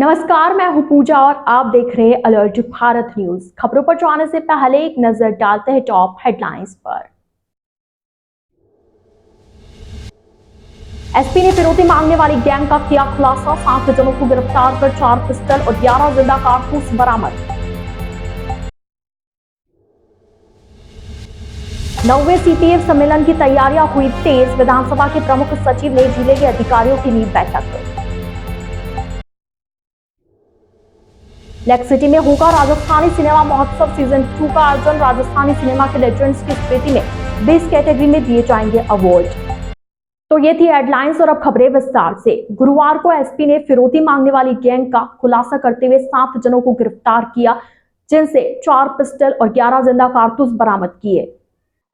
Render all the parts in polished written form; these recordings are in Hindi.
नमस्कार, मैं हूं पूजा और आप देख रहे हैं अलर्ट भारत न्यूज। खबरों पर जाने से पहले एक नजर डालते हैं टॉप हेडलाइंस पर। एसपी ने फिरौती मांगने वाली गैंग का किया खुलासा। 7 जनों को गिरफ्तार कर 4 पिस्टल और 11 जिंदा कारतूस बरामद। 9वें सीपीएफ सम्मेलन की तैयारियां हुई तेज। विधानसभा के प्रमुख सचिव ने जिले के अधिकारियों की ली बैठक। लेक सिटी में होगा राजस्थानी सिनेमा महोत्सव सीजन 2 का आयोजन। राजस्थानी सिनेमा के लेजेंड्स की स्मृति में 20 कैटेगरी में दिए जाएंगे अवार्ड। तो ये थी हेडलाइंस और अब खबरें विस्तार से। गुरुवार को एसपी ने फिरौती मांगने वाली गैंग का खुलासा करते हुए 7 जनों को गिरफ्तार किया, जिनसे 4 पिस्टल और 11 जिंदा कारतूस बरामद किए।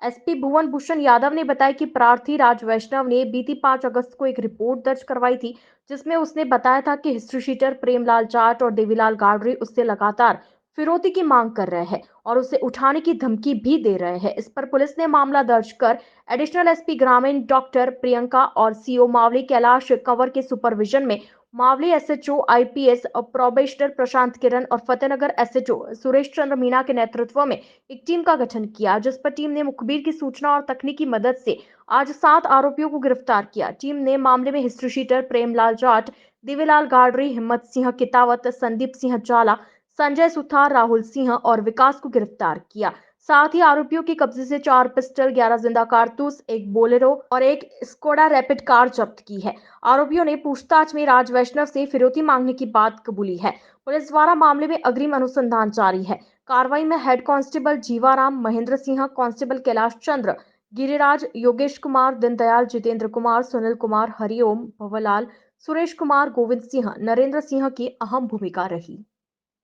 एसपी भुवन भूषण यादव ने बताया कि प्रार्थी राज वैष्णव ने बीती 5 अगस्त को एक रिपोर्ट दर्ज करवाई थी, जिसमें उसने बताया था कि हिस्ट्री शीटर प्रेमलाल जाट और देवीलाल गाडरी उससे लगातार फिरौती की मांग कर रहे हैं और उसे उठाने की धमकी भी दे रहे हैं। इस पर पुलिस ने मामला दर्ज कर एडिशनल एसपी ग्रामीण डॉक्टर प्रियंका और सीओ मावली कैलाश कंवर के सुपरविजन में मावली एसएचओ आईपीएस प्रोबेशनर प्रशांत किरण और फतेहनगर एसएचओ सुरेश चंद्र मीना के नेतृत्व में एक टीम का गठन किया, जिस पर टीम ने मुखबिर की सूचना और तकनीकी मदद से आज 7 आरोपियों को गिरफ्तार किया। टीम ने मामले में हिस्ट्री शीटर प्रेमलाल जाट, दिव्यलाल गाडरी, हिम्मत सिंह कितावत, संदीप सिंह जाला, संजय सुथार, राहुल सिंह और विकास को गिरफ्तार किया। साथ ही आरोपियों के कब्जे से 4 पिस्टल, 11 जिंदा कारतूस, एक बोलेरो और एक स्कोडा रैपिड कार जब्त की है। आरोपियों ने पूछताछ में राज वैष्णव से फिरौती मांगने की बात कबूली है। पुलिस द्वारा मामले में अग्रिम अनुसंधान जारी है। कार्रवाई में head constable Jeevaram, Mahendra Singh, constable Kailash Chandra, Giriraj, Yogesh Kumar, Deendayal, Jitendra Kumar, Sunil Kumar, Hariom, Bhavlal, Suresh Kumar, Govind Singh, Narendra Singh की अहम भूमिका रही।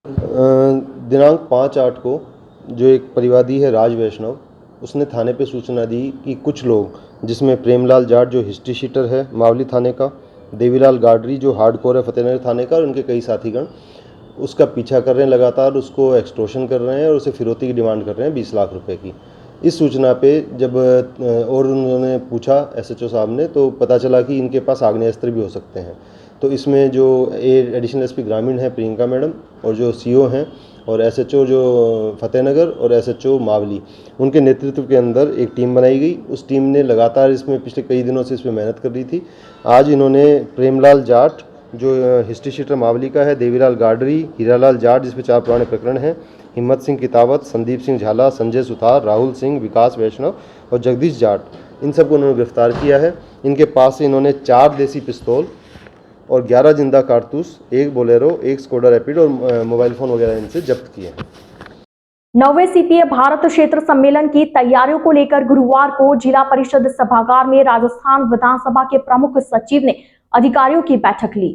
दिनांक 5/8 को जो एक परिवादी है राज वैष्णव, उसने थाने पे सूचना दी कि कुछ लोग, जिसमें प्रेमलाल जाट जो हिस्ट्री शीटर है मावली थाने का, देवीलाल गाडरी जो हार्डकोर है फतेहनगर थाने का और उनके कई साथीगण उसका पीछा कर रहे हैं, लगातार उसको एक्सटॉर्शन कर रहे हैं और उसे फिरौती की डिमांड कर रहे हैं 20 लाख रुपए की। इस सूचना पे जब और उन्होंने पूछा एसएचओ साहब ने, तो पता चला कि इनके पास आग्नेयास्त्र भी हो सकते हैं। तो इसमें जो एडिशनल एसपी ग्रामीण है प्रियंका मैडम और जो सीओ हैं और एसएचओ जो फतेहनगर और एसएचओ मावली, उनके नेतृत्व के अंदर एक टीम बनाई गई। उस टीम ने लगातार इसमें पिछले कई दिनों से इसमें मेहनत कर रही थी। आज इन्होंने प्रेमलाल जाट जो हिस्ट्री शीटर मावली का है, देवीलाल गाडरी, हीरालाल जाट जिसपे 4 पुराने प्रकरण हैं, हिम्मत सिंह कितावत, संदीप सिंह झाला, संजय सुथार, राहुल सिंह, विकास वैष्णव और जगदीश जाट, इन सबको उन्होंने गिरफ्तार किया है। इनके पास से इन्होंने 4 देसी पिस्तौल और 11 जिंदा कारतूस, एक बोलेरो, एक स्कोडा रैपिड और मोबाइल फ़ोन वगैरह इनसे जब्त किए हैं। 9वें सीपीएफ भारत क्षेत्र सम्मेलन की तैयारियों को लेकर गुरुवार को जिला परिषद सभागार में राजस्थान विधानसभा के प्रमुख सचिव ने अधिकारियों की बैठक ली।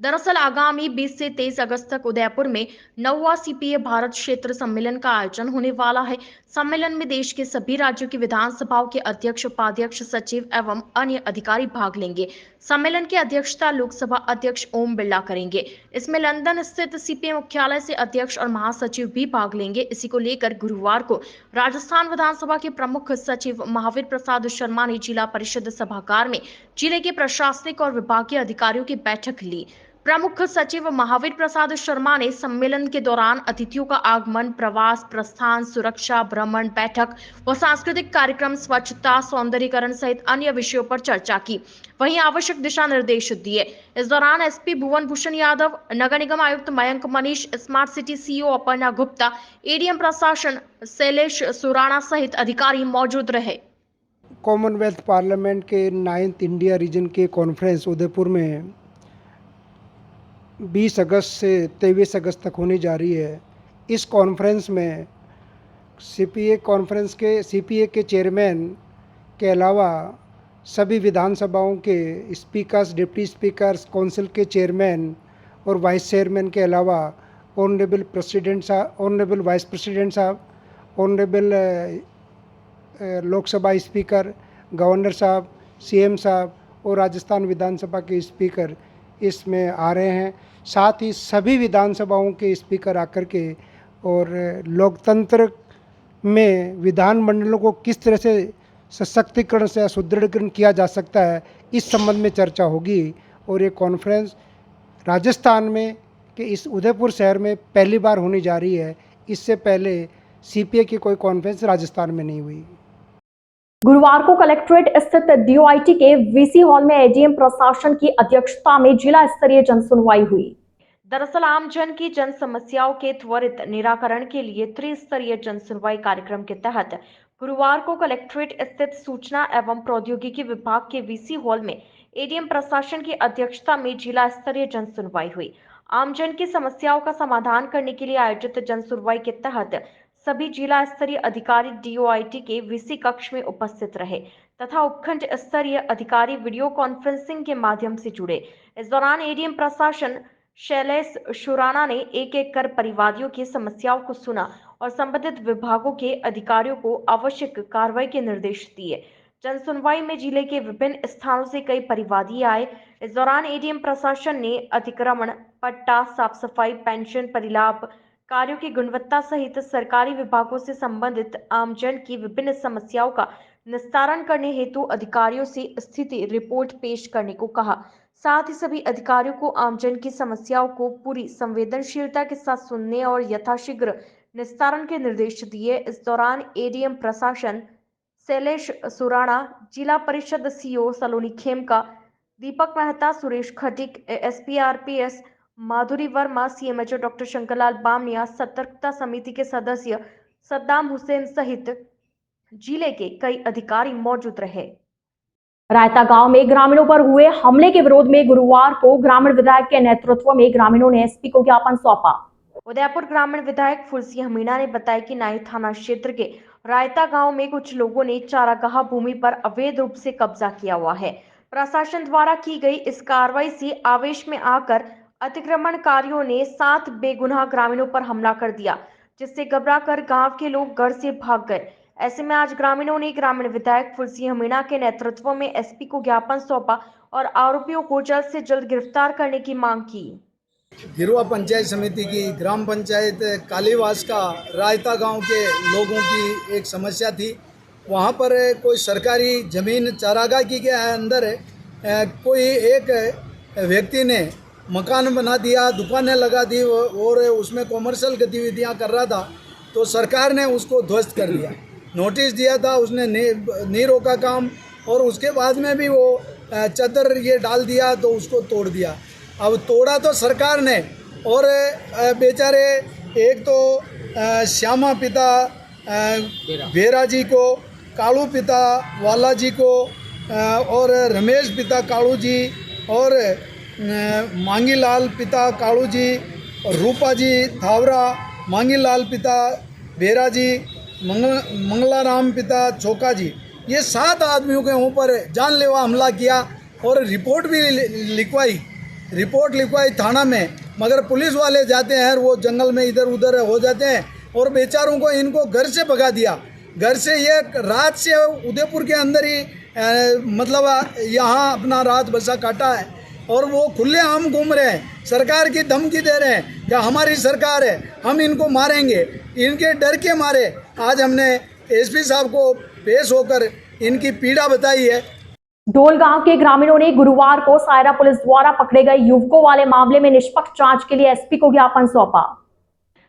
दरअसल आगामी 20 से 23 अगस्त तक उदयपुर में 9वां सीपीएफ भारत क्षेत्र सम्मेलन का आयोजन होने वाला है। सम्मेलन में देश के सभी राज्यों की विधानसभाओं के अध्यक्ष, उपाध्यक्ष, सचिव एवं अन्य अधिकारी भाग लेंगे। सम्मेलन की अध्यक्षता लोकसभा अध्यक्ष ओम बिरला करेंगे। इसमें लंदन स्थित सीपीएम मुख्यालय से अध्यक्ष और महासचिव भी भाग लेंगे। इसी को लेकर गुरुवार को राजस्थान विधानसभा के प्रमुख सचिव महावीर प्रसाद शर्मा ने जिला परिषद सभागार में जिले के प्रशासनिक और विभागीय अधिकारियों की बैठक ली। प्रमुख सचिव महावीर प्रसाद शर्मा ने सम्मेलन के दौरान अतिथियों का आगमन, प्रवास, प्रस्थान, सुरक्षा, भ्रमण, बैठक व सांस्कृतिक कार्यक्रम, स्वच्छता, सौंदर्यीकरण सहित अन्य विषयों पर चर्चा की। वहीं आवश्यक दिशा निर्देश दिए। इस दौरान एसपी भुवन भूषण यादव, नगर निगम आयुक्त Mayank Manish, smart city CEO Aparna Gupta, ADM प्रशासन शैलेश सुराणा सहित अधिकारी मौजूद रहे। कॉमनवेल्थ पार्लियामेंट के 9th इंडिया रीजन के कॉन्फ्रेंस उदयपुर में 20 अगस्त से 23 अगस्त तक होने जा रही है। इस कॉन्फ्रेंस में सीपीए के चेयरमैन के अलावा सभी विधानसभाओं के स्पीकर्स, डिप्टी स्पीकर्स, काउंसिल के चेयरमैन और वाइस चेयरमैन के अलावा ऑनरेबल प्रेसिडेंट साहब, ऑनरेबल वाइस प्रेसिडेंट साहब, ऑनरेबल लोकसभा स्पीकर, गवर्नर साहब, सीएम साहब और राजस्थान विधानसभा के स्पीकर इसमें आ रहे हैं। साथ ही सभी विधानसभाओं के स्पीकर आकर के और लोकतंत्र में विधानमंडलों को किस तरह से सशक्तिकरण से सुदृढ़ीकरण किया जा सकता है, इस संबंध में चर्चा होगी। और ये कॉन्फ्रेंस राजस्थान में कि इस उदयपुर शहर में पहली बार होने जा रही है। इससे पहले सीपीए की कोई कॉन्फ्रेंस राजस्थान में नहीं हुई। गुरुवार को कलेक्ट्रेट स्थित डीओआईटी के वीसी हॉल में एडीएम प्रशासन की अध्यक्षता में जिला स्तरीय जनसुनवाई हुई। दरअसल आमजन की जन समस्याओं के त्वरित निराकरण के लिए त्रिस्तरीय जनसुनवाई कार्यक्रम के तहत गुरुवार को कलेक्ट्रेट स्थित सूचना एवं प्रौद्योगिकी विभाग के वीसी हॉल में एडीएम प्रशासन की अध्यक्षता में जिला स्तरीय जनसुनवाई हुई। आमजन की समस्याओं का समाधान करने के लिए आयोजित जनसुनवाई के तहत सभी जिला स्तरीय अधिकारी डीओआईटी के वीसी कक्ष में उपस्थित रहे तथा उपखंड स्तरीय अधिकारी वीडियो कॉन्फ्रेंसिंग के माध्यम से जुड़े। इस दौरान एडीएम प्रशासन शैलेश शुराना ने एक एक कर परिवादियों की समस्याओं को सुना और संबंधित विभागों के अधिकारियों को आवश्यक कार्रवाई के निर्देश दिए। जनसुनवाई में जिले के विभिन्न स्थानों से कई परिवादी आए। इस दौरान एडीएम प्रशासन ने अतिक्रमण, पट्टा, साफ सफाई, पेंशन, परिलाभ कार्यों की गुणवत्ता सहित सरकारी विभागों से संबंधित आमजन की विभिन्न समस्याओं का निस्तारण करने हेतु अधिकारियों से स्थिति रिपोर्ट पेश करने को कहा। साथ ही सभी अधिकारियों को आमजन की समस्याओं को पूरी संवेदनशीलता के साथ सुनने और यथाशीघ्र निस्तारण के निर्देश दिए। इस दौरान एडीएम प्रशासन शैलेश सुराणा, जिला परिषद सीओ सलोनी खेमका, दीपक मेहता, सुरेश खटिक, एसपी आरपीएस माधुरी वर्मा, सीएमएचओ डॉक्टर शंकरलाल बामनिया, सतर्कता समिति के सदस्य सद्दाम हुसैन सहित जिले के कई अधिकारी मौजूद रहे। रायता गांव में ग्रामीणों पर हुए हमले के विरोध में गुरुवार को ग्रामीण विधायक के नेतृत्व में ग्रामीणों ने एसपी को ज्ञापन सौंपा। उदयपुर ग्रामीण विधायक फुलसिंह मीणा ने बताया कि नाई थाना क्षेत्र के रायता गांव में कुछ लोगों ने चारागाह भूमि पर अवैध रूप से कब्जा किया हुआ है। प्रशासन द्वारा की गई इस कार्रवाई से आवेश में आकर अतिक्रमणकारियों ने 7 बेगुनाह ग्रामीणों पर हमला कर दिया, जिससे घबराकर गांव के लोग घर से भाग गए। ऐसे में आज ग्रामीणों ने ग्रामीण विधायक फुलसिंह मीणा के नेतृत्व में एसपी को ज्ञापन सौंपा और आरोपियों को जल्द से जल्द गिरफ्तार करने की मांग की। गिरुआ पंचायत समिति की ग्राम पंचायत कालीवास का रायता गांव के लोगों की एक समस्या थी। वहां पर कोई सरकारी जमीन चारागाह की के अंदर कोई एक व्यक्ति ने मकान बना दिया, दुकानें लगा दी और उसमें कॉमर्शियल गतिविधियां कर रहा था, तो सरकार ने उसको ध्वस्त कर दिया। नोटिस दिया था, उसने नहीं रोका काम और उसके बाद में भी वो चद्दर ये डाल दिया तो उसको तोड़ दिया। अब तोड़ा तो सरकार ने और बेचारे एक तो श्यामा पिता बेरा जी को, कालू पिता वाला जी को और रमेश पिता कालू जी और मांगीलाल पिता कालू जी और रूपा जी थावरा, मांगीलाल पिता बेरा जी, मंगलाराम पिता चोका जी, ये 7 आदमियों के ऊपर जानलेवा हमला किया और रिपोर्ट भी लिखवाई थाना में, मगर पुलिस वाले जाते हैं वो जंगल में इधर उधर हो जाते हैं और बेचारों को इनको घर से भगा दिया। घर से ये रात से उदयपुर के अंदर ही मतलब यहाँ अपना रात बसा काटा है और वो खुले आम घूम रहे हैं, सरकार की धमकी दे रहे हैं कि हमारी सरकार है, हम इनको मारेंगे। इनके डर के मारे आज हमने एसपी साहब को पेश होकर इनकी पीड़ा बताई है। डोल गांव के ग्रामीणों ने गुरुवार को सायरा पुलिस द्वारा पकड़े गए युवकों वाले मामले में निष्पक्ष जांच के लिए एसपी को ज्ञापन सौंपा।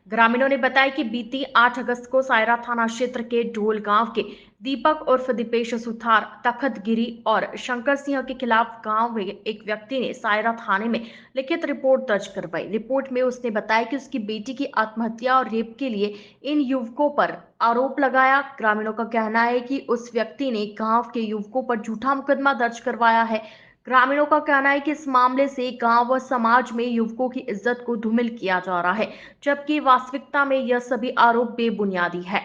ग्रामीणों ने बताया कि बीती 8 अगस्त को सायरा थाना क्षेत्र के ढोल गांव के दीपक उर्फ दीपेश सुथार, तखत गिरी और शंकर सिंह के खिलाफ गांव में एक व्यक्ति ने सायरा थाने में लिखित रिपोर्ट दर्ज करवाई। रिपोर्ट में उसने बताया कि उसकी बेटी की आत्महत्या और रेप के लिए इन युवकों पर आरोप लगाया। ग्रामीणों का कहना है कि उस व्यक्ति ने गांव के युवकों पर झूठा मुकदमा दर्ज करवाया है। ग्रामीणों का कहना है कि इस मामले से गांव व समाज में युवकों की इज्जत को धूमिल किया जा रहा है, जबकि वास्तविकता में यह सभी आरोप बेबुनियादी है।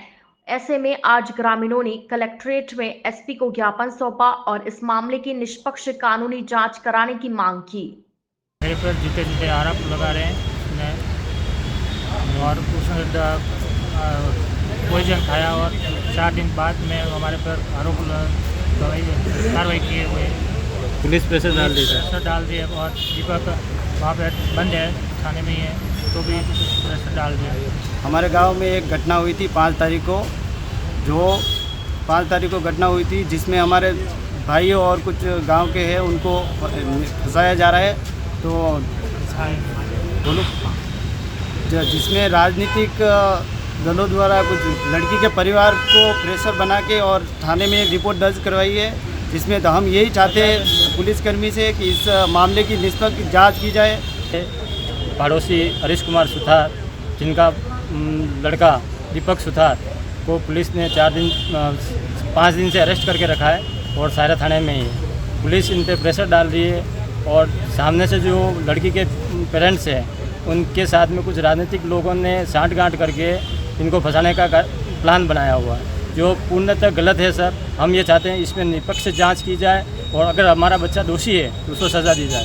ऐसे में आज ग्रामीणों ने कलेक्ट्रेट में एसपी को ज्ञापन सौंपा और इस मामले की निष्पक्ष कानूनी जांच कराने की मांग की। मेरे पर जीते आरोप लगा रहे हैं और उसने पॉइजन खाया और 4 दिन बाद में हमारे पर आरोप कार्रवाई किए हुए पुलिस प्रेशर डाल दिए और दीपक वहाँ पर बंद है, थाने में ही है, तो भी प्रेशर डाल दिया। हमारे गांव में एक घटना हुई थी 5 तारीख को, जो 5 तारीख को घटना हुई थी, जिसमें हमारे भाइयों और कुछ गांव के हैं उनको फंसाया जा रहा है। तो दोनों जिसमें राजनीतिक दलों द्वारा कुछ लड़की के परिवार को प्रेशर बना के और थाने में एक रिपोर्ट दर्ज करवाई है, जिसमें तो हम यही चाहते हैं पुलिसकर्मी से कि इस मामले की निष्पक्ष जांच की जाए। पड़ोसी हरीश कुमार सुथार, जिनका लड़का दीपक सुथार को पुलिस ने 5 दिन से अरेस्ट करके रखा है और सायरा थाने में ही है। पुलिस इन पर प्रेशर डाल रही है और सामने से जो लड़की के पेरेंट्स हैं उनके साथ में कुछ राजनीतिक लोगों ने साँठ-गाँठ करके इनको फंसाने का प्लान बनाया हुआ है, जो पूर्णतः गलत है सर। हम ये चाहते हैं इसमें निष्पक्ष जांच की जाए और अगर हमारा बच्चा दोषी है तो उसको सज़ा दी जाए।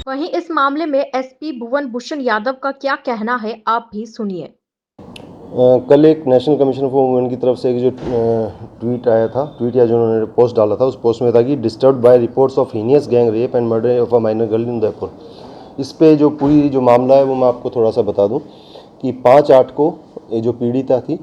वहीं इस मामले में एसपी भुवन भूषण यादव का क्या कहना है, आप भी सुनिए। कल एक नेशनल कमीशन फॉर वुमेन की तरफ से एक जो ट्वीट आया था, ट्वीट या जो उन्होंने पोस्ट डाला था, उस पोस्ट में था कि disturbed by reports of heinous gang rape and murder of a minor girl in Udaipur. इस पे जो पूरी जो मामला है वो मैं आपको थोड़ा सा बता दूं कि 5/8 को ये जो पीड़िता थी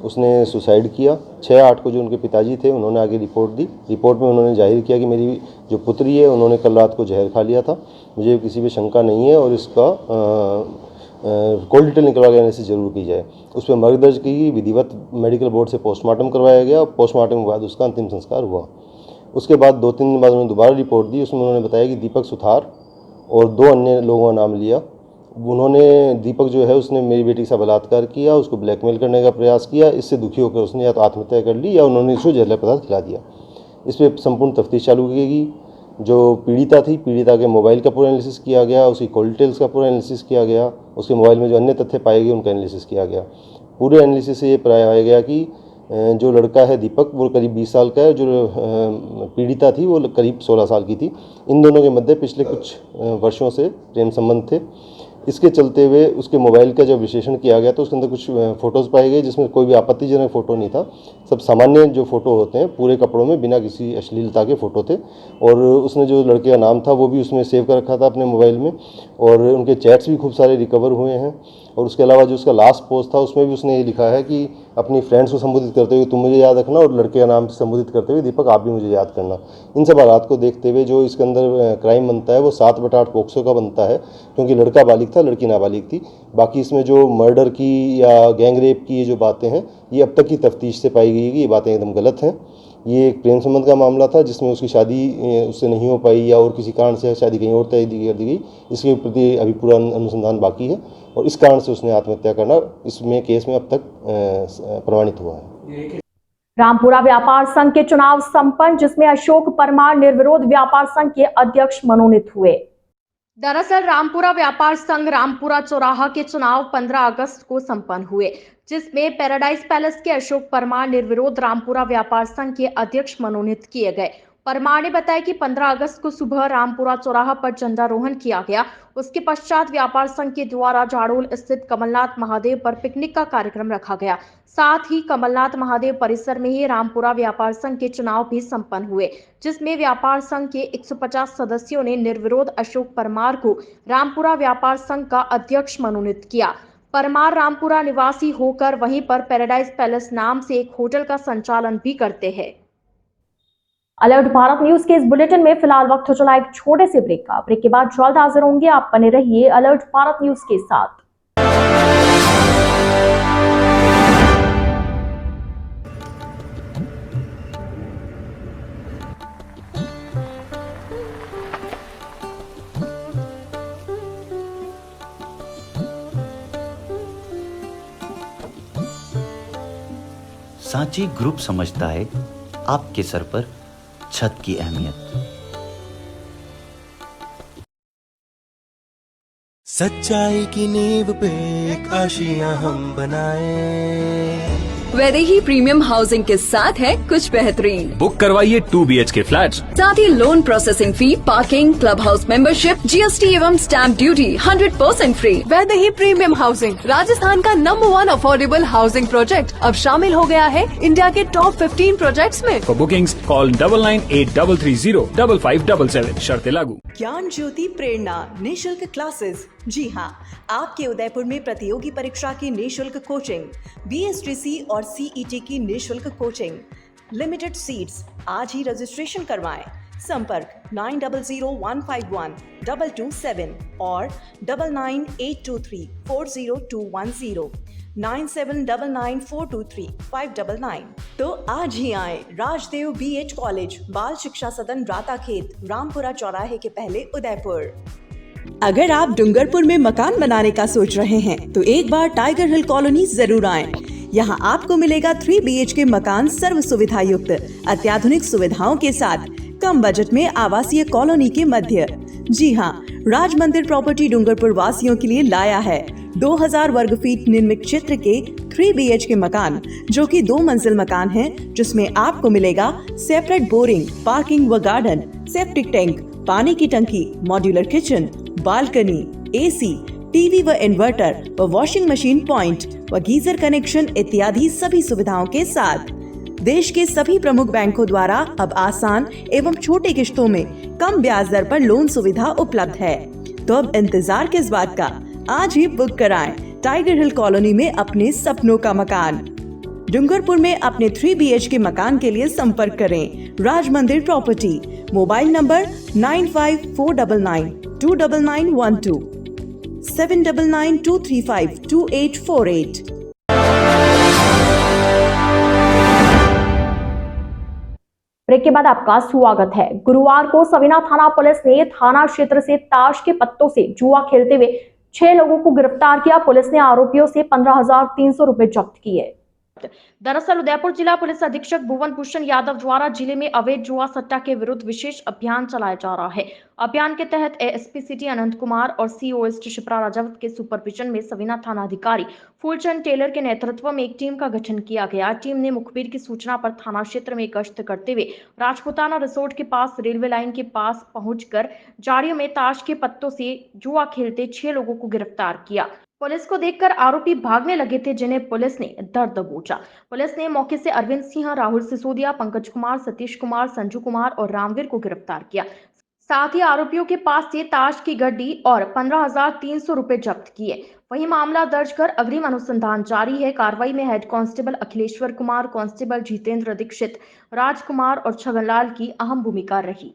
उसने सुसाइड किया। 6/8 को जो उनके पिताजी थे उन्होंने आगे रिपोर्ट दी। रिपोर्ट में उन्होंने जाहिर किया कि मेरी जो पुत्री है उन्होंने कल रात को जहर खा लिया था, मुझे किसी पे शंका नहीं है और इसका कोल डिटेल निकलवा के एनालिसिस जरूर की जाए। उस पर मर्ग दर्ज की, विधिवत मेडिकल बोर्ड से पोस्टमार्टम करवाया गया और पोस्टमार्टम के बाद उसका अंतिम संस्कार हुआ। उसके बाद 2-3 दिन बाद उन्होंने दोबारा रिपोर्ट दी। उसमें उन्होंने बताया कि दीपक सुथार और 2 अन्य लोगों का नाम लिया। उन्होंने दीपक जो है उसने मेरी बेटी का बलात्कार किया, उसको ब्लैकमेल करने का प्रयास किया। इससे दुखी होकर उसने या तो आत्महत्या कर ली या उन्होंने उसको जहरीला पदार्थ खिला दिया। इस पर संपूर्ण तफ्तीश चालू की गई। जो पीड़िता थी, पीड़िता के मोबाइल का पूरा एनालिसिस किया गया, उसकी कॉल डिटेल्स का पूरा एनालिसिस किया गया, उसके मोबाइल में जो अन्य तथ्य पाए गए उनका एनालिसिस किया गया। पूरे एनालिसिस से ये पाया गया कि जो लड़का है दीपक वो करीब 20 साल का है, जो पीड़िता थी वो करीब 16 साल की थी। इन दोनों के मध्य पिछले कुछ वर्षों से प्रेम संबंध थे। इसके चलते हुए उसके मोबाइल का जब विश्लेषण किया गया तो उसके अंदर कुछ फ़ोटोज़ पाए गए जिसमें कोई भी आपत्तिजनक फ़ोटो नहीं था। सब सामान्य जो फ़ोटो होते हैं, पूरे कपड़ों में, बिना किसी अश्लीलता के फ़ोटो थे। और उसने जो लड़के का नाम था वो भी उसमें सेव कर रखा था अपने मोबाइल में और उनके चैट्स भी खूब सारे रिकवर हुए हैं। और उसके अलावा जो उसका लास्ट पोस्ट था उसमें भी उसने ये लिखा है कि अपनी फ्रेंड्स को संबोधित करते हुए तुम मुझे याद रखना और लड़के का नाम संबोधित करते हुए दीपक आप भी मुझे याद करना। इन सब हालात को देखते हुए जो इसके अंदर क्राइम बनता है वो 7/8 पोक्सो का बनता है, क्योंकि लड़का बालिग था, लड़की नाबालिग थी। बाकी इसमें जो मर्डर की या गैंग रेप की ये जो बातें हैं ये अब तक की तफ्तीश से पाई गई है कि ये बातें एकदम गलत हैं। ये एक प्रेम संबंध का मामला था जिसमें उसकी शादी उससे नहीं हो पाई या और किसी कारण से शादी कहीं और तय कर दी गई। इसके प्रति अभी पूरा अनुसंधान बाकी है और इस कारण से उसने आत्महत्या करना इसमें केस में अब तक प्रमाणित हुआ है। रामपुरा व्यापार संघ के चुनाव संपन्न, जिसमें अशोक परमार निर्विरोध व्यापार संघ के अध्यक्ष मनोनीत हुए। दरअसल रामपुरा व्यापार संघ रामपुरा चौराहा के चुनाव 15 अगस्त को संपन्न हुए, जिसमें पैराडाइज पैलेस के अशोक परमार निर्विरोध रामपुरा व्यापार संघ के अध्यक्ष मनोनीत किए गए। परमार ने बताया कि 15 अगस्त को सुबह रामपुरा चौराहा पर झंडारोहण किया गया। उसके पश्चात व्यापार संघ के द्वारा जाड़ोल स्थित कमलनाथ महादेव पर पिकनिक का कार्यक्रम रखा गया। साथ ही कमलनाथ महादेव परिसर में ही रामपुरा व्यापार संघ के चुनाव भी संपन्न हुए, जिसमें व्यापार संघ के 150 सदस्यों ने निर्विरोध अशोक परमार को रामपुरा व्यापार संघ का अध्यक्ष मनोनीत किया। परमार रामपुरा निवासी होकर वहीं पर पैराडाइज पैलेस नाम से एक होटल का संचालन भी करते हैं। अलर्ट भारत न्यूज के इस बुलेटिन में फिलहाल वक्त हो चला एक छोटे से ब्रेक का। ब्रेक के बाद जल्द हाजिर होंगे, आप बने रहिए अलर्ट भारत न्यूज के साथ। सांची ग्रुप समझता है आपके सर पर छत की अहमियत। सच्चाई की नींव पे एक आशियां हम बनाए। वैदेही प्रीमियम हाउसिंग के साथ है कुछ बेहतरीन। बुक करवाइए 2 BHK फ्लैट्स। साथ ही loan processing fee, parking, club house membership, GST एवं stamp duty 100% free. Vaidehi premium housing Rajasthan का नंबर 1 अफोर्डेबल हाउसिंग प्रोजेक्ट अब शामिल हो गया है इंडिया के टॉप 15 प्रोजेक्ट्स में। For bookings call 9983305577। शर्तें लागू। ज्ञान ज्योति प्रेरणा निःशुल्क क्लासेस। जी हाँ, आपके उदयपुर में प्रतियोगी परीक्षा की निःशुल्क कोचिंग, BSTC और CET की निःशुल्क कोचिंग, लिमिटेड सीट्स। आज ही रजिस्ट्रेशन करवाएं। संपर्क 9001512227 और 9982340210, 9799423599। तो आज ही आए राजदेव BH कॉलेज, बाल शिक्षा सदन, राताखेत, रामपुरा चौराहे के पहले, उदयपुर। अगर आप डूंगरपुर में मकान बनाने का सोच रहे हैं तो एक बार टाइगर हिल कॉलोनी जरूर आएं। यहाँ आपको मिलेगा 3 BHK मकान सर्व सुविधा युक्त, अत्याधुनिक सुविधाओं के साथ, कम बजट में आवासीय कॉलोनी के मध्य। जी हाँ, राज मंदिर प्रॉपर्टी डूंगरपुर वासियों के लिए लाया है 2000 वर्ग फीट निर्मित क्षेत्र के 3 BHK मकान, जो कि 2 मंजिल मकान है, जिसमें आपको मिलेगा सेपरेट बोरिंग, पार्किंग व गार्डन, सेप्टिक टैंक, पानी की टंकी, modular kitchen, balcony, AC, TV व इन्वर्टर व वॉशिंग मशीन पॉइंट व गीजर कनेक्शन इत्यादि सभी सुविधाओं के साथ। देश के सभी प्रमुख बैंकों द्वारा अब आसान एवं छोटे किश्तों में कम ब्याज दर पर लोन सुविधा उपलब्ध है। तो अब इंतजार किस बात का, आज ही बुक कराएं टाइगर हिल कॉलोनी में अपने सपनों का मकान। डूंगरपुर में अपने 3 BHK मकान के लिए संपर्क करें राज मंदिर प्रॉपर्टी। Mobile number 9549929912, 7992352848। ब्रेक के बाद आपका स्वागत है। गुरुवार को सविना थाना पुलिस ने थाना क्षेत्र से ताश के पत्तों से जुआ खेलते हुए 6 लोगों को गिरफ्तार किया। पुलिस ने आरोपियों से 15,300 रुपए जब्त किए। दरअसल उदयपुर जिला पुलिस अधीक्षक भुवन भूषण यादव द्वारा जिले में अवैध जुआ सट्टा के विरुद्ध विशेष अभियान चलाया जा रहा है। अभियान के तहत ASP सिटी अनंत कुमार और CO ईस्ट शिप्रा राजावत के सुपरविजन में सविना थाना अधिकारी फूलचंद टेलर के नेतृत्व में एक टीम का गठन किया गया। टीम ने मुखबिर की सूचना पर थाना क्षेत्र में गश्त करते हुए राजपुताना रिसोर्ट के पास रेलवे लाइन के पास पहुंचकर जाड़ियों में ताश के पत्तों से जुआ खेलते 6 लोगों को गिरफ्तार किया। पुलिस को देखकर आरोपी भागने लगे थे, जिन्हें पुलिस ने धर दबोचा। पुलिस ने मौके से अरविंद सिंह, राहुल सिसोदिया, पंकज कुमार, सतीश कुमार, संजू कुमार और रामवीर को गिरफ्तार किया। साथ ही आरोपियों के पास से ताश की गड्डी और 15,300 रुपए जब्त किए। वहीं मामला दर्ज कर अग्रिम अनुसंधान जारी है। कार्रवाई में head constable Akhileshwar Kumar, constable Jitendra Dixit, Rajkumar और छगनलाल की अहम भूमिका रही।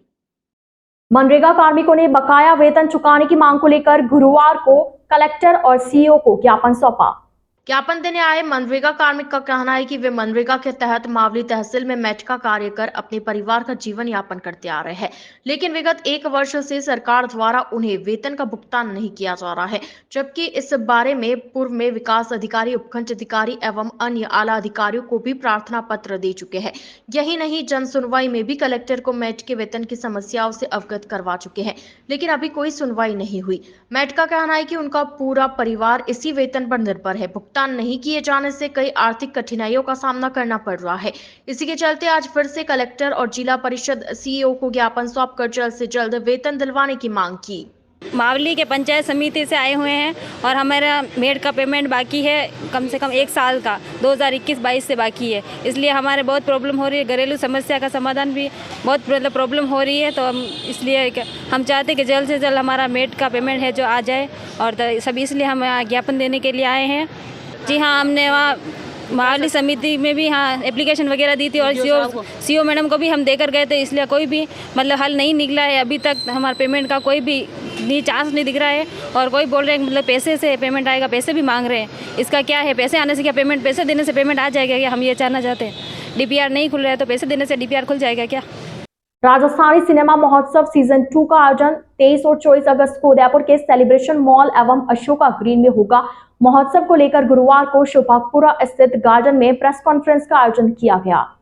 मनरेगा कार्मिकों ने बकाया वेतन चुकाने की मांग को लेकर गुरुवार को कलेक्टर और CEO को ज्ञापन सौंपा। ज्ञापन देने आए मनरेगा कार्मिक का कहना है कि वे मनरेगा के तहत मावली तहसील में मैट का कार्य कर अपने परिवार का जीवन यापन करते आ रहे हैं, लेकिन विगत 1 वर्ष से सरकार द्वारा उन्हें वेतन का भुगतान नहीं किया जा रहा है। जबकि इस बारे में पूर्व में विकास अधिकारी, उपखंड अधिकारी एवं अन्य आला अधिकारियों को भी प्रार्थना पत्र दे चुके हैं। यही नहीं, जन सुनवाई में भी कलेक्टर को मैट के वेतन की समस्याओं से अवगत करवा चुके हैं, लेकिन अभी कोई सुनवाई नहीं हुई। मैट का कहना है कि उनका पूरा परिवार इसी वेतन पर निर्भर है। भुगतान नहीं किए जाने से कई आर्थिक कठिनाइयों का सामना करना पड़ रहा है। इसी के चलते आज फिर से कलेक्टर और जिला परिषद CEO को ज्ञापन सौंपकर जल्द से जल्द वेतन दिलवाने की मांग की। मावली के पंचायत समिति से आए हुए हैं और हमारा मेड का पेमेंट बाकी है, कम से कम 1 साल का 2021-22 से बाकी है। इसलिए हमारे बहुत प्रॉब्लम हो रही है, घरेलू समस्या का समाधान भी बहुत प्रॉब्लम हो रही है। तो हम इसलिए हम चाहते हैं कि जल्द से जल्द हमारा मेड का पेमेंट है जो आ जाए, और सभी इसलिए हम ज्ञापन देने के लिए आए हैं। जी हाँ, हमने वहाँ मावली समिति में भी एप्लीकेशन वगैरह दी थी और CO मैडम को भी हम देकर गए थे, इसलिए कोई भी हल नहीं निकला है। अभी तक हमारे पेमेंट का कोई भी चांस नहीं दिख रहा है, और कोई बोल रहे हैं पैसे से पेमेंट आएगा, पैसे भी मांग रहे हैं। इसका क्या है, पैसे आने से क्या पेमेंट, पैसे देने से पेमेंट आ जाएगा क्या? हम ये जानना चाहते हैं। DPR नहीं खुल रहा है तो पैसे देने से DPR खुल जाएगा क्या? राजस्थानी सिनेमा महोत्सव सीजन 2 का आयोजन 23 और 24 अगस्त को उदयपुर के सेलिब्रेशन मॉल एवं अशोका ग्रीन में होगा। महोत्सव को लेकर गुरुवार को शोभागपुरा स्थित गार्डन में प्रेस कॉन्फ्रेंस का आयोजन किया गया।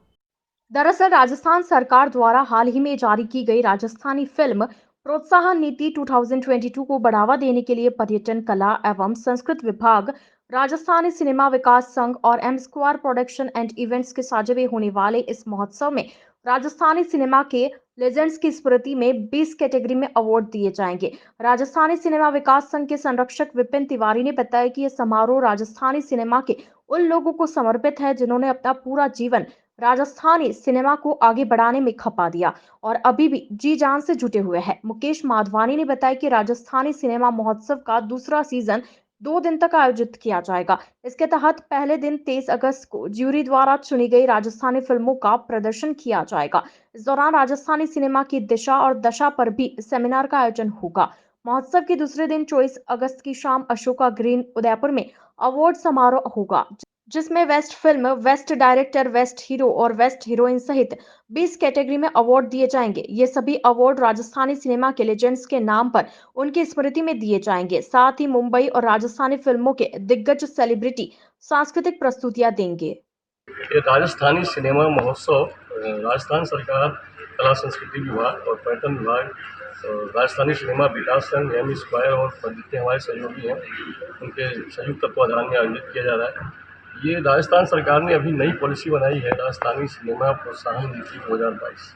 दरअसल राजस्थान सरकार द्वारा हाल ही में जारी की गई राजस्थानी फिल्म प्रोत्साहन नीति 2022 को बढ़ावा देने के लिए पर्यटन, कला एवं संस्कृत विभाग, राजस्थानी सिनेमा विकास संघ और M square production and events के साझे होने वाले इस महोत्सव में राजस्थानी सिनेमा के लेजेंड्स की स्मृति में 20 कैटेगरी में अवार्ड दिए जाएंगे। राजस्थानी सिनेमा विकास संघ के संरक्षक विपिन तिवारी ने बताया कि यह समारोह राजस्थानी सिनेमा के उन लोगों को समर्पित है जिन्होंने अपना पूरा जीवन राजस्थानी सिनेमा को आगे बढ़ाने में खपा दिया और अभी भी जी जान से जुटे हुए हैं। मुकेश माधवानी ने बताया कि राजस्थानी सिनेमा महोत्सव का दूसरा सीजन 2 दिन तक आयोजित किया जाएगा। इसके तहत पहले दिन 23 अगस्त को ज्यूरी द्वारा चुनी गई राजस्थानी फिल्मों का प्रदर्शन किया जाएगा। इस दौरान राजस्थानी सिनेमा की दिशा और दशा पर भी सेमिनार का आयोजन होगा। महोत्सव के दूसरे दिन 24 अगस्त की शाम अशोका ग्रीन उदयपुर में अवार्ड समारोह होगा, जिसमें best film, best director, best hero और बेस्ट हीरोइन सहित 20 कैटेगरी में अवार्ड दिए जाएंगे। ये सभी अवार्ड राजस्थानी सिनेमा के लेजेंड्स के नाम पर उनकी स्मृति में दिए जाएंगे। साथ ही मुंबई और राजस्थानी फिल्मों के दिग्गज सेलिब्रिटी सांस्कृतिक प्रस्तुतियां देंगे। ये राजस्थानी सिनेमा महोत्सव राजस्थान सरकार, कला संस्कृति विभाग और पर्यटन विभाग, राजस्थानी सिनेमा विकास संघ एम स्क्वायर और जितने हमारे सहयोगी हैं उनके संयुक्त तत्वाधान में आयोजित किया जा रहा है। ये राजस्थान सरकार ने अभी नई पॉलिसी बनाई है, राजस्थानी सिनेमा प्रोत्साहन नीति 2022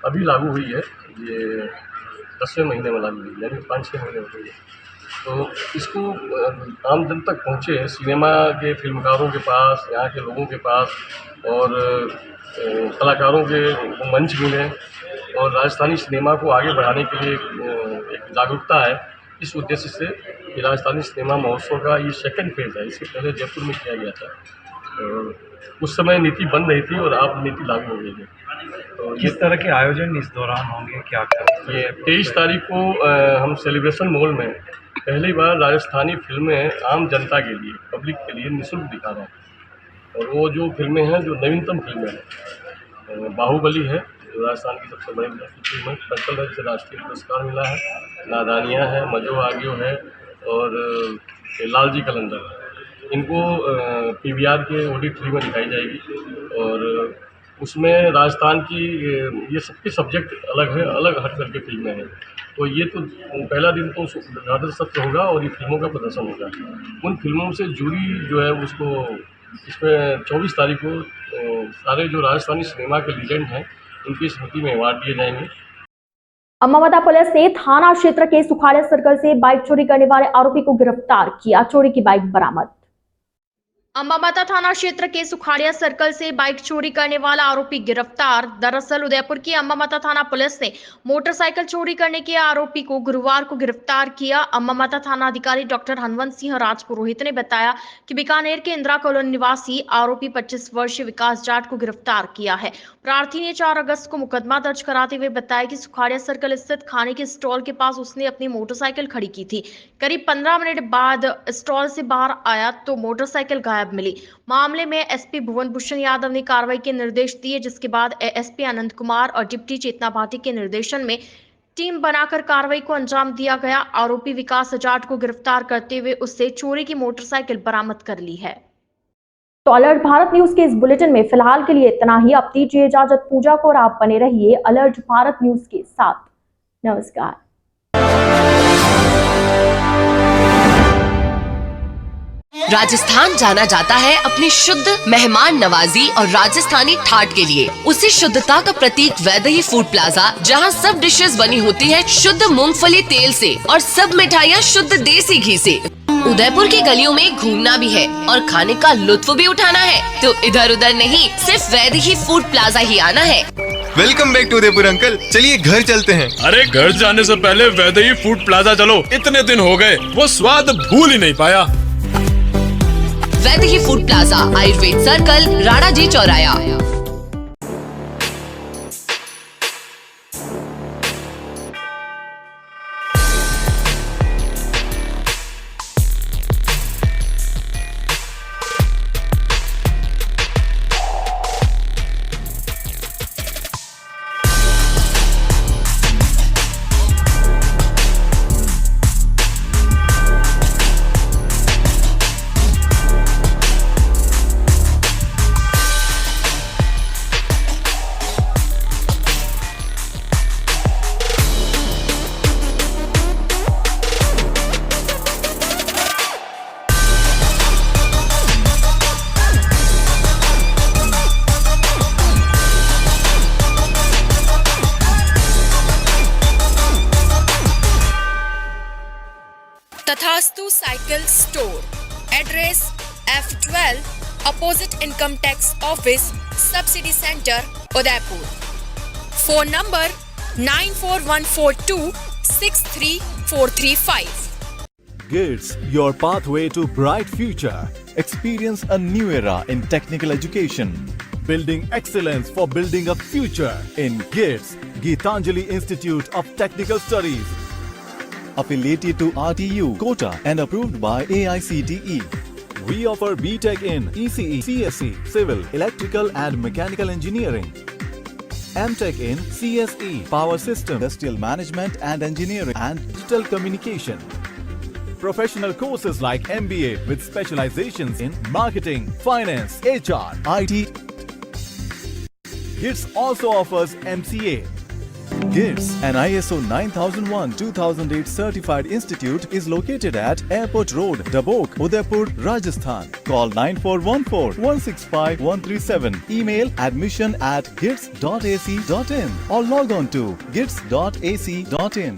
अभी लागू हुई है। ये 10वें महीने में लागू हुई, यानी 5-6 महीने हो गए। तो इसको आम जन तक पहुँचे, सिनेमा के फिल्मकारों के पास, यहाँ के लोगों के पास और कलाकारों के मंच मिले और राजस्थानी सिनेमा को आगे बढ़ाने के लिए एक जागरूकता है। इस उद्देश्य से ये राजस्थानी सिनेमा महोत्सव का ये सेकंड फेज है। इससे पहले जयपुर में किया गया था और उस समय नीति बन रही थी और अब नीति लागू हो गई है। तो किस तरह के आयोजन इस दौरान होंगे, क्या ये 23 तारीख को हम सेलिब्रेशन मॉल में पहली बार राजस्थानी फिल्में आम जनता के लिए, पब्लिक के लिए निःशुल्क दिखा रहे हैं। और वो जो फिल्में हैं, जो नवीनतम फिल्में हैं, बाहुबली है जो राजस्थान की सबसे बड़ी फिल्म है, पर्पल रंग से राष्ट्रीय पुरस्कार मिला है, नादानियाँ है, मजो आगियो है और लाल जी कलंदर। इनको PVR के OD3 में दिखाई जाएगी और उसमें राजस्थान की ये सबके सब्जेक्ट अलग है, अलग हट करके फिल्में हैं। तो ये तो पहला दिन तो उद्घाटन सत्र होगा और ये फिल्मों का प्रदर्शन होगा। उन फिल्मों से जूरी जो है उसको इसमें 24 तारीख को सारे जो राजस्थानी सिनेमा के लीजेंड हैं उनकी स्मृति में अवार्ड दिए जाएंगे। अम्बामाता पुलिस ने थाना क्षेत्र के सुखाड़िया सर्कल से बाइक चोरी करने वाले आरोपी को गिरफ्तार किया। चोरी की बाइक बरामद। अम्बामाता थाना क्षेत्र के सुखाड़िया सर्कल से बाइक चोरी करने वाला आरोपी गिरफ्तार। दरअसल उदयपुर की अम्बामाता थाना पुलिस ने मोटरसाइकिल चोरी करने के आरोपी को गुरुवार को गिरफ्तार किया। अम्बामाता थाना अधिकारी डॉक्टर हनुमंत सिंह राजपुरोहित ने बताया कि बीकानेर के इंदिरा कॉलोनी निवासी आरोपी 25 वर्षीय विकास जाट को गिरफ्तार किया है। प्रार्थी ने 4 अगस्त को मुकदमा दर्ज कराते हुए बताया कि सुखाड़िया सर्कल स्थित खाने के स्टॉल के पास उसने अपनी मोटरसाइकिल खड़ी की थी। करीब 15 मिनट बाद स्टॉल से बाहर आया तो मोटरसाइकिल गायब मिली। मामले में एसपी भुवन भूषण यादव ने कार्रवाई के निर्देश दिए, जिसके बाद एएसपी आनंद कुमार और डिप्टी चेतना भाटी के निर्देशन में टीम बनाकर कार्रवाई को अंजाम दिया गया। आरोपी विकास जाट को गिरफ्तार करते हुए उससे चोरी की मोटरसाइकिल बरामद कर ली है। तो अलर्ट भारत न्यूज के इस बुलेटिन में फिलहाल के लिए इतना ही। अब दीजिए इजाजत पूजा को और आप बने रहिए अलर्ट भारत न्यूज के साथ। नमस्कार। राजस्थान जाना जाता है अपनी शुद्ध मेहमान नवाजी और राजस्थानी ठाट के लिए। उसी शुद्धता का प्रतीक वैदेही फूड प्लाजा, जहां सब डिशेस बनी होती है शुद्ध मूंगफली तेल से और सब मिठाइयाँ शुद्ध देसी घी से। उदयपुर की गलियों में घूमना भी है और खाने का लुत्फ भी उठाना है तो इधर उधर नहीं, सिर्फ वैदेही फूड प्लाजा ही आना है। Welcome back to Udaipur uncle, चलिए घर चलते हैं। अरे घर जाने से पहले वैदेही फूड प्लाजा चलो, इतने दिन हो गए वो स्वाद भूल ही नहीं पाया। Vaidehi food plaza, Ayurved circle, Rana ji चौराया। Tathastu cycle store, address F12 opposite income tax office, subsidy centre, Udaipur. Phone number 9414263435। GITS, your pathway to bright future. Experience a new era in technical education. Building excellence for building a future in GITS, Geetanjali Institute of Technical Studies. Affiliated to RTU, Kota and approved by AICTE. We offer BTech in ECE, CSE, Civil, Electrical and Mechanical Engineering. MTech in CSE, Power System, Industrial Management and Engineering and Digital Communication. Professional courses like MBA with specializations in Marketing, Finance, HR, IT. GITS also offers MCA. GITS, an ISO 9001-2008 certified institute, is located at Airport Road, Dabok, Udaipur, Rajasthan. Call 9414-165-137. Email admission@gits.ac.in or log on to gits.ac.in.